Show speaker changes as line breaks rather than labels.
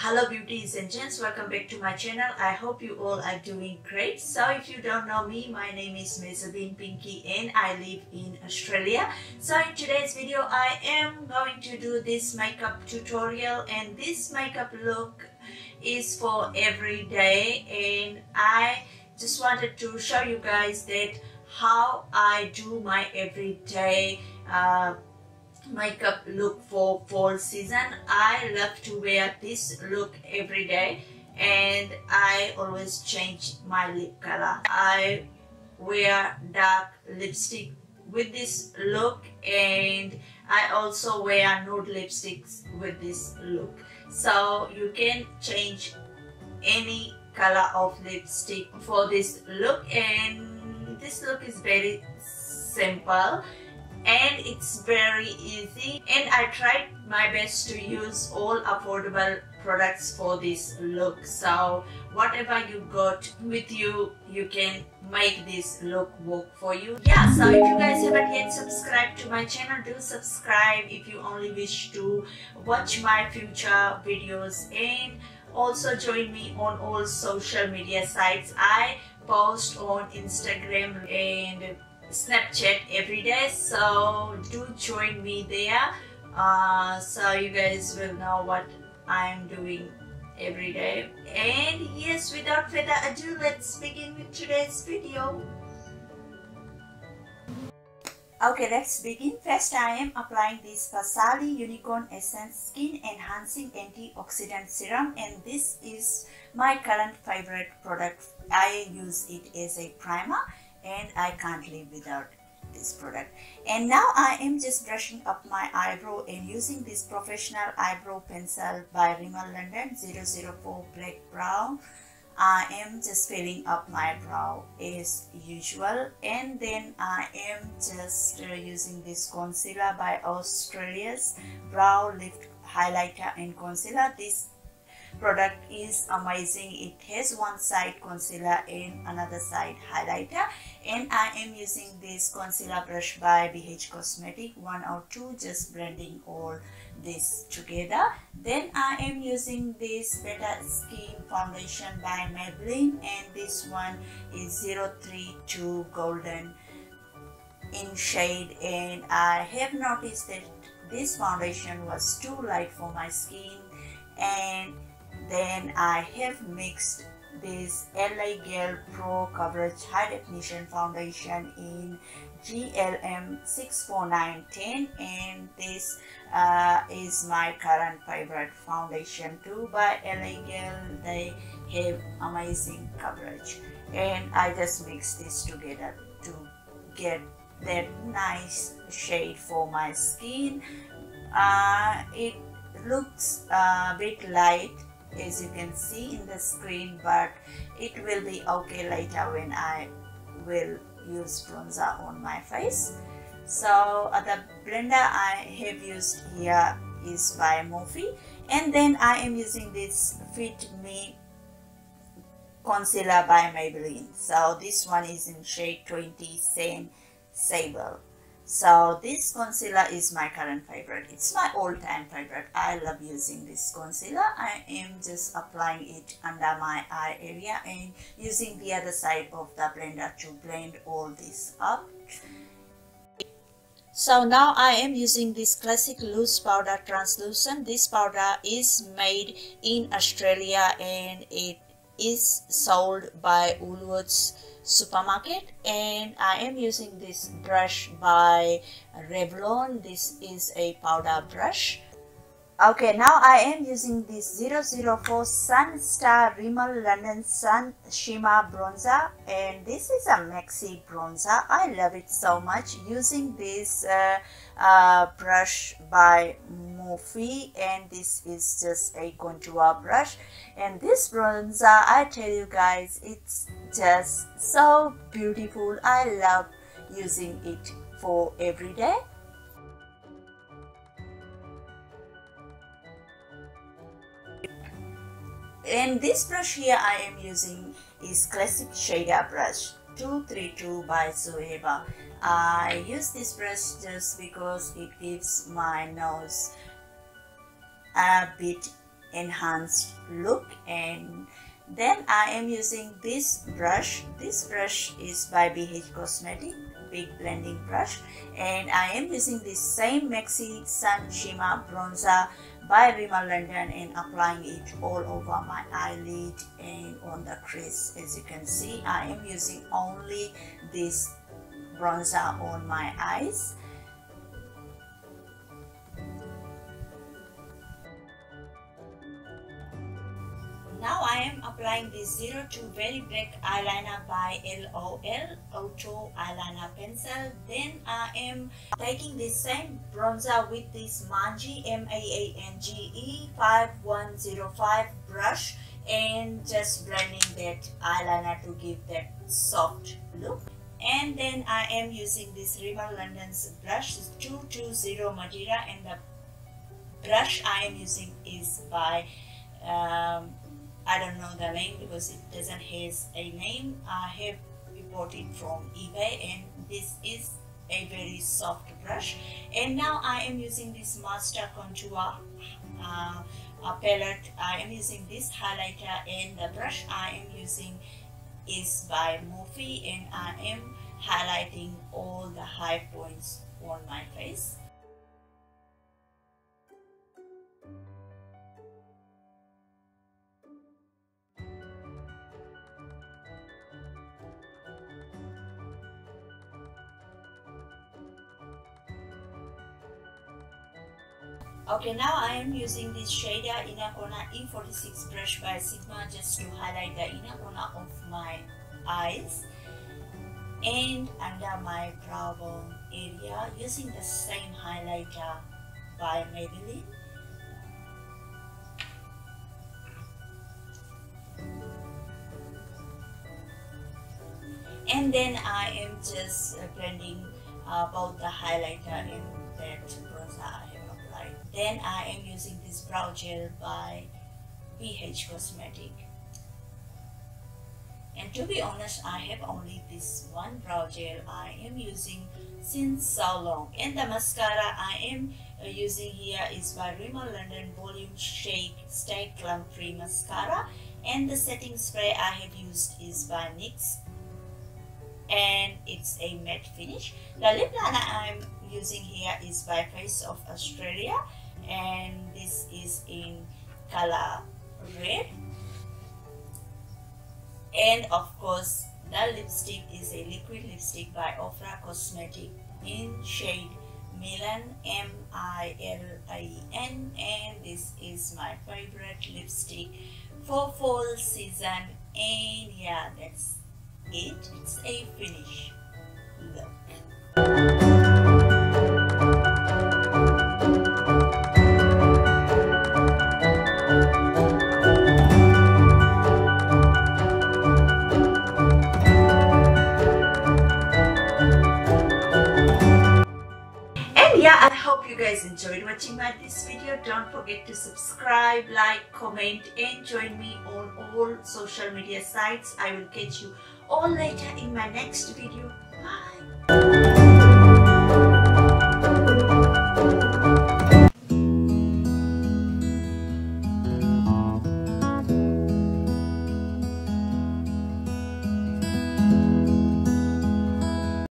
Hello beauties and gents, welcome back to my channel. I hope you all are doing great. So if you don't know me, my name is Mehzabin Pinky and I live in Australia. So in today's video I am going to do this makeup tutorial, and this makeup look is for every day, and I just wanted to show you guys that how I do my everyday makeup look for fall season. I love to wear this look every day, and I always change my lip color. I wear dark lipstick with this look, and I also wear nude lipsticks with this look. So you can change any color of lipstick for this look, and this look is very simple and it's very easy, and I tried my best to use all affordable products for this look. So whatever you got with you, you can make this look work for you. Yeah, so if you guys haven't yet subscribed to my channel, do subscribe if you only wish to watch my future videos, and also join me on all social media sites. I post on Instagram and Snapchat every day, so do join me there, so you guys will know what I'm doing every day. And yes, without further ado, let's begin with today's video. Okay, let's begin. First, I am applying this Pasali Unicorn Essence Skin Enhancing Antioxidant Serum, and this is my current favorite product. I use it as a primer and I can't live without this product. And now I am just brushing up my eyebrow and using this professional eyebrow pencil by Rimmel London 004 Black Brown. I am just filling up my brow as usual, and then I am just using this concealer by Australia's Brow Lift Highlighter and Concealer. This product is amazing. It has one side concealer and another side highlighter, and I am using this concealer brush by BH Cosmetic 102, just blending all this together. Then I am using this Better Skin foundation by Maybelline, and this one is 032 Golden in shade, and I have noticed that this foundation was too light for my skin, and then I have mixed this LA Girl Pro Coverage High Definition Foundation in GRWM 64910, and this is my current favorite foundation too by LA Girl. They have amazing coverage, and I just mix this together to get that nice shade for my skin. It looks a bit light as you can see in the screen, but it will be okay later when I will use bronzer on my face. So the blender I have used here is by Morphe, and then I am using this Fit Me concealer by Maybelline. So this one is in shade 20 Sand Sable. So this concealer is my current favorite. It's my all-time favorite. I love using this concealer. I am just applying it under my eye area and using the other side of the blender to blend all this up. So now I am using this classic loose powder translucent. This powder is made in Australia and it is sold by Woolworths supermarket, and I am using this brush by Revlon. This is a powder brush. Okay, now I am using this 004 Sunstar Rimmel London Sun Shimmer Bronzer, and this is a maxi bronzer. I love it so much. Using this brush by Morphe, and this is just a contour brush, and this bronzer, I tell you guys, it's just so beautiful. I love using it for every day. And this brush here I am using is classic shader brush 232 by Zoeva. I use this brush just because it gives my nose a bit enhanced look. And then I am using this brush. This brush is by BH Cosmetic, big blending brush, and I am using this same Maxi Sun Shimmer Bronzer by Rimmel London and applying it all over my eyelid and on the crease. As you can see, I am using only this bronzer on my eyes. Now I am applying this 02 Very Black Eyeliner by LOL Auto Eyeliner Pencil. Then I am taking this same bronzer with this Manji MAANGE 5105 brush and just blending that eyeliner to give that soft look. And then I am using this Rimmel London's brush 220 Madeira, and the brush I am using is by I don't know the name because it doesn't have a name. I have bought it from eBay, and this is a very soft brush. And now I am using this Master Contour palette. I am using this highlighter, and the brush I am using is by Morphe, and I am highlighting all the high points on my face. Okay, now I am using this shader Inner Corner E46 brush by Sigma just to highlight the inner corner of my eyes and under my brow bone area using the same highlighter by Maybelline. And then I am just blending both the highlighter and that bronzer I have applied. Then I am using this brow gel by BH Cosmetic. And to be honest, I have only this one brow gel I am using since so long. And the mascara I am using here is by Rimmel London Volume Shake Stay Clump Free Mascara. And the setting spray I have used is by NYX, and it's a matte finish. The lip liner I'm using here is by Face of Australia, and this is in color red. And of course the lipstick is a liquid lipstick by Ofra Cosmetic in shade Milan, M-I-L-I-N, and this is my favorite lipstick for fall season. And yeah, that's it. It's a finish look. Yeah, I hope you guys enjoyed watching this video. Don't forget to subscribe, like, comment, and join me on all social media sites. I will catch you all later in my next video. Bye.